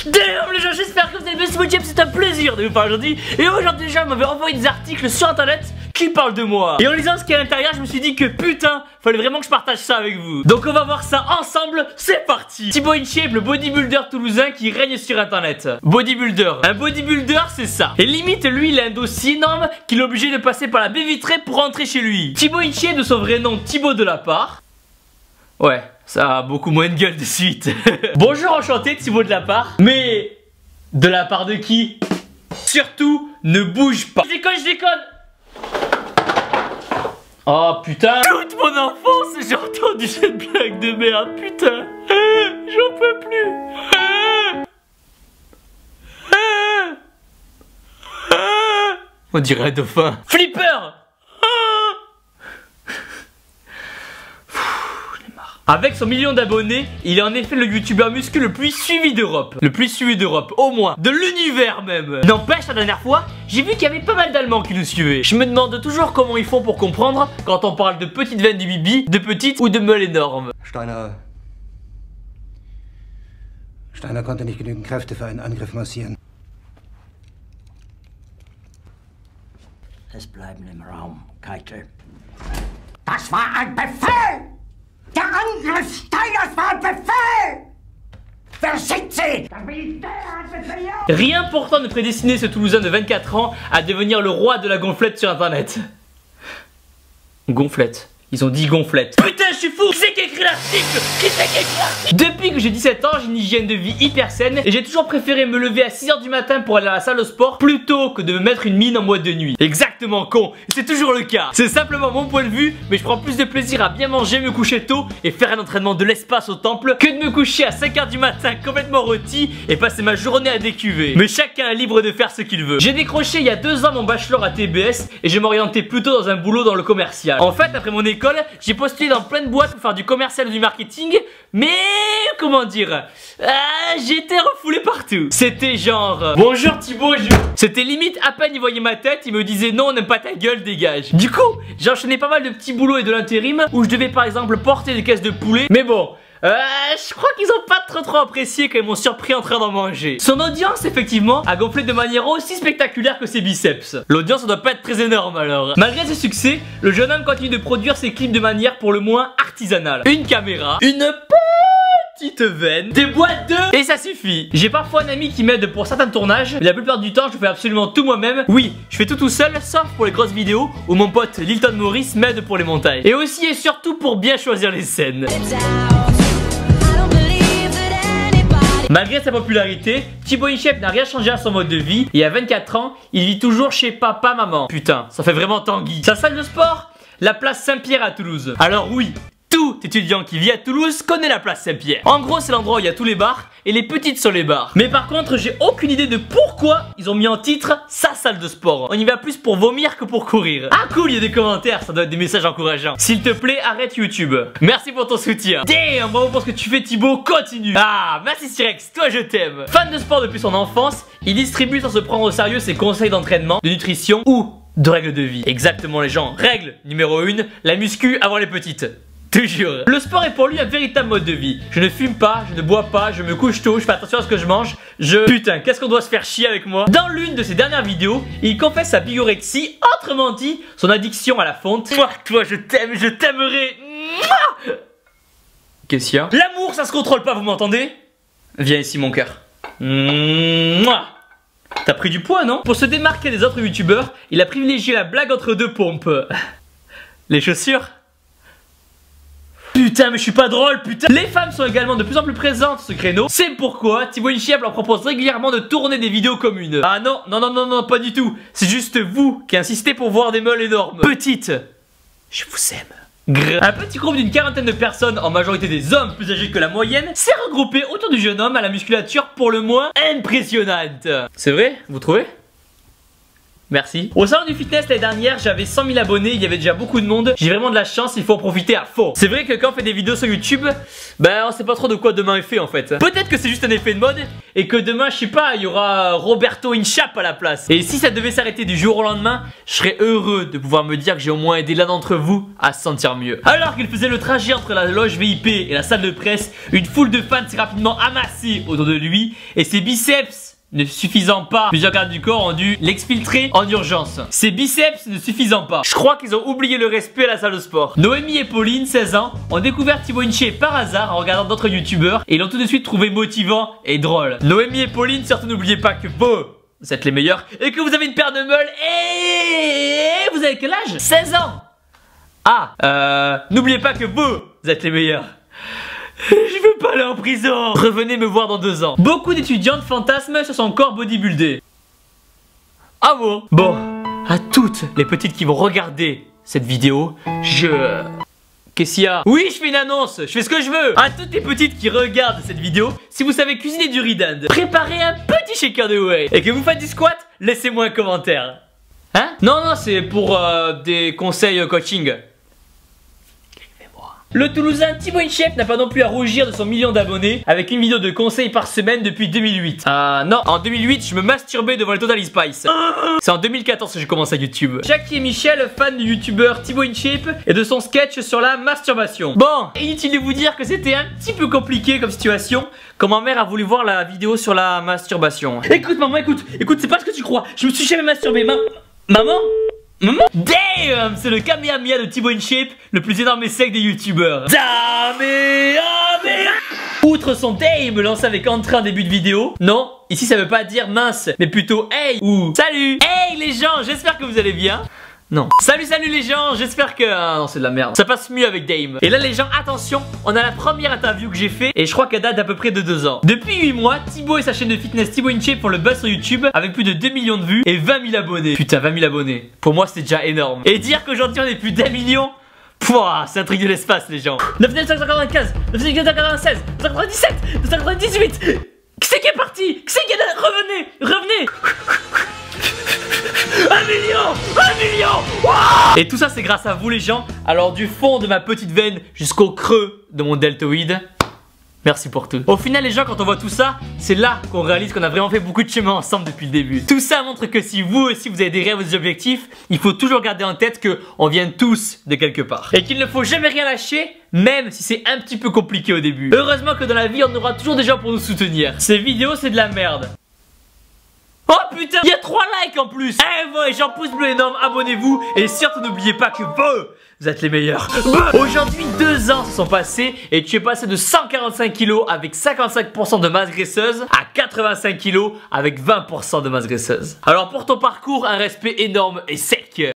Damn les gens, j'espère que vous allez bien. C'est un plaisir de vous parler aujourd'hui. Et aujourd'hui déjà, on m'avait envoyé des articles sur internet qui parlent de moi. Et en lisant ce qu'il y a à l'intérieur, je me suis dit que putain, fallait vraiment que je partage ça avec vous. Donc on va voir ça ensemble, c'est parti. Thibaut InShape, le bodybuilder toulousain qui règne sur internet. Bodybuilder, un bodybuilder c'est ça. Et limite lui il a un dos si énorme qu'il est obligé de passer par la baie vitrée pour rentrer chez lui. Thibaut InShape de son vrai nom Thibaut Delapart. Ouais, ça a beaucoup moins de gueule de suite. Bonjour, enchanté Thibaut Delapart. Mais de la part de qui? Surtout, ne bouge pas. Je déconne. Oh putain. Toute mon enfance j'ai entendu cette blague de merde. Putain. J'en peux plus. On dirait un dauphin. Flipper. Avec son million d'abonnés, il est en effet le youtubeur muscu le plus suivi d'Europe. Le plus suivi d'Europe, au moins. De l'univers même. N'empêche, la dernière fois, j'ai vu qu'il y avait pas mal d'Allemands qui nous suivaient. Je me demande toujours comment ils font pour comprendre quand on parle de petites veines du bibi, de petites ou de meules énormes. Steiner konnte nicht genügend Kräfte für einen Angriff massieren. Es bleiben im Raum, Keitel. Das war ein Befehl! Der Angriff Steiners war ein Befehl! Wer schickt sie? Das Militär hat befehlt! Rien pourtant ne prédestinait ce Toulousain de 24 ans à devenir le roi de la gonflette sur internet. Gonflette. Ils ont dit gonflette. Putain, je suis fou! Qui c'est qui a écrit l'article? Depuis que j'ai 17 ans, j'ai une hygiène de vie hyper saine et j'ai toujours préféré me lever à 6 h du matin pour aller à la salle de sport plutôt que de me mettre une mine en boîte de nuit. Exactement con, c'est toujours le cas. C'est simplement mon point de vue, mais je prends plus de plaisir à bien manger, me coucher tôt et faire un entraînement de l'espace au temple que de me coucher à 5 h du matin complètement rôti et passer ma journée à décuver. Mais chacun est libre de faire ce qu'il veut. J'ai décroché il y a 2 ans mon bachelor à TBS et je m'orientais plutôt dans un boulot dans le commercial. En fait, après mon école, j'ai postulé dans plein de boîtes pour faire du commercial ou du marketing, mais comment dire, j'ai été refoulé partout. C'était genre bonjour Thibaut, C'était limite à peine il voyait ma tête, il me disait non on n'aime pas ta gueule, dégage. Du coup j'ai enchaîné pas mal de petits boulots et de l'intérim où je devais par exemple porter des caisses de poulet, mais bon je crois qu'ils ont pas trop apprécié quand ils m'ont surpris en train d'en manger. Son audience effectivement a gonflé de manière aussi spectaculaire que ses biceps. L'audience ne doit pas être très énorme alors. Malgré ses succès, le jeune homme continue de produire ses clips de manière pour le moins artisanale. Une caméra, une petite veine, des boîtes de... et ça suffit. J'ai parfois un ami qui m'aide pour certains tournages, mais la plupart du temps je fais absolument tout moi-même. Oui, je fais tout seul, sauf pour les grosses vidéos où mon pote Lilton Maurice m'aide pour les montages. Et aussi et surtout pour bien choisir les scènes. Malgré sa popularité, Thibaut InShape n'a rien changé à son mode de vie et à 24 ans, il vit toujours chez papa-maman. Putain, ça fait vraiment Tanguy. Sa salle de sport, la place Saint-Pierre à Toulouse. Alors oui, tout étudiant qui vit à Toulouse connaît la place Saint-Pierre. En gros, c'est l'endroit où il y a tous les bars et les petites sont les bars. Mais par contre, j'ai aucune idée de pourquoi ils ont mis en titre sa salle de sport. On y va plus pour vomir que pour courir. Ah cool, il y a des commentaires, ça doit être des messages encourageants. S'il te plaît, arrête YouTube. Merci pour ton soutien. Damn, bravo pour ce que tu fais Thibaut, continue. Ah, merci Sirex, toi je t'aime. Fan de sport depuis son enfance, il distribue sans se prendre au sérieux ses conseils d'entraînement, de nutrition ou de règles de vie. Exactement les gens, règle numéro 1, la muscu avant les petites. Toujours. Le sport est pour lui un véritable mode de vie. Je ne fume pas, je ne bois pas, je me couche tôt, je fais attention à ce que je mange. Putain, qu'est-ce qu'on doit se faire chier avec moi. Dans l'une de ses dernières vidéos, il confesse sa bigorexie, autrement dit, son addiction à la fonte. Moi, toi, je t'aime, je t'aimerai. Qu'est-ce qu'il y a? L'amour, ça se contrôle pas, vous m'entendez? Viens ici, mon cœur. T'as pris du poids, non? Pour se démarquer des autres youtubeurs, il a privilégié la blague entre deux pompes. Les chaussures? Putain mais je suis pas drôle putain. Les femmes sont également de plus en plus présentes sur ce créneau. C'est pourquoi Thibaut InShape leur propose régulièrement de tourner des vidéos communes. Ah non, pas du tout. C'est juste vous qui insistez pour voir des meules énormes. Petites, je vous aime. Un petit groupe d'une 40aine de personnes, en majorité des hommes plus âgés que la moyenne, s'est regroupé autour du jeune homme à la musculature pour le moins impressionnante. C'est vrai, vous trouvez? Merci. Au salon du fitness l'année dernière, j'avais 100 000 abonnés, il y avait déjà beaucoup de monde. J'ai vraiment de la chance, il faut en profiter à fond. C'est vrai que quand on fait des vidéos sur YouTube, ben on sait pas trop de quoi demain est fait en fait. Peut-être que c'est juste un effet de mode et que demain, je sais pas, il y aura Roberto Inchap à la place. Et si ça devait s'arrêter du jour au lendemain, je serais heureux de pouvoir me dire que j'ai au moins aidé l'un d'entre vous à se sentir mieux. Alors qu'il faisait le trajet entre la loge VIP et la salle de presse, une foule de fans s'est rapidement amassée autour de lui et ses biceps ne suffisant pas, plusieurs gardes du corps ont dû l'exfiltrer en urgence. Ses biceps ne suffisant pas, je crois qu'ils ont oublié le respect à la salle de sport. Noémie et Pauline, 16 ans, ont découvert Thibaut InShape par hasard en regardant d'autres youtubeurs et l'ont tout de suite trouvé motivant et drôle. Noémie et Pauline, surtout n'oubliez pas que vous êtes les meilleurs et que vous avez une paire de meules et vous avez quel âge? 16 ans. Ah, n'oubliez pas que vous êtes les meilleurs. Je veux pas aller en prison. Revenez me voir dans 2 ans. Beaucoup d'étudiantes fantasment sur son corps bodybuildé. Ah bon? Bon, à toutes les petites qui vont regarder cette vidéo, qu'est-ce qu'il y a? Oui, je fais une annonce, je fais ce que je veux. À toutes les petites qui regardent cette vidéo, si vous savez cuisiner du riz d'Inde, préparez un petit shaker de whey et que vous faites du squat, laissez-moi un commentaire. Hein? Non, c'est pour des conseils coaching. Le Toulousain Thibaut InShape n'a pas non plus à rougir de son million d'abonnés avec une vidéo de conseils par semaine depuis 2008. Non, en 2008, je me masturbais devant les Total Spice. C'est en 2014 que j'ai commencé à YouTube. Jackie et Michel, fan du youtubeur Thibaut InShape et de son sketch sur la masturbation. Bon, inutile de vous dire que c'était un petit peu compliqué comme situation quand ma mère a voulu voir la vidéo sur la masturbation. Écoute maman, écoute, c'est pas ce que tu crois. Je me suis jamais masturbé. Maman? Damn, c'est le Kamehameha de Thibaut InShape, le plus énorme et sec des youtubeurs. Outre son Dame lancé avec entrée en début de vidéo, non, ici ça veut pas dire mince, mais plutôt hey ou salut. Hey les gens, j'espère que vous allez bien. Non. Salut les gens, j'espère que... Ah non, c'est de la merde. Ça passe mieux avec Dame. Et là les gens, attention, on a la première interview que j'ai fait et je crois qu'elle date d'à peu près de 2 ans. Depuis 8 mois, Thibaut et sa chaîne de fitness Thibaut InShape font le buzz sur YouTube avec plus de 2 millions de vues et 20 000 abonnés. Putain, 20 000 abonnés. Pour moi, c'était déjà énorme. Et dire qu'aujourd'hui on est plus d'1 million, c'est un truc de l'espace les gens. 995, 996, 997, 998. Qui c'est qui est parti? Qui c'est qui est là? Revenez. 1 million wow. Et tout ça c'est grâce à vous les gens. Alors du fond de ma petite veine jusqu'au creux de mon deltoïde, merci pour tout. Au final les gens, quand on voit tout ça, c'est là qu'on réalise qu'on a vraiment fait beaucoup de chemin ensemble depuis le début. Tout ça montre que si vous aussi vous avez des rêves ou des objectifs, il faut toujours garder en tête que on vient tous de quelque part et qu'il ne faut jamais rien lâcher, même si c'est un petit peu compliqué au début. Heureusement que dans la vie on aura toujours des gens pour nous soutenir. Ces vidéos c'est de la merde. Oh putain, il y a 3 likes en plus. Ouais, j'en pouce bleu énorme, abonnez-vous. Et surtout n'oubliez pas que vous êtes les meilleurs. Aujourd'hui 2 ans se sont passés et tu es passé de 145 kg avec 55% de masse graisseuse à 85 kg avec 20% de masse graisseuse. Alors pour ton parcours, un respect énorme et sec.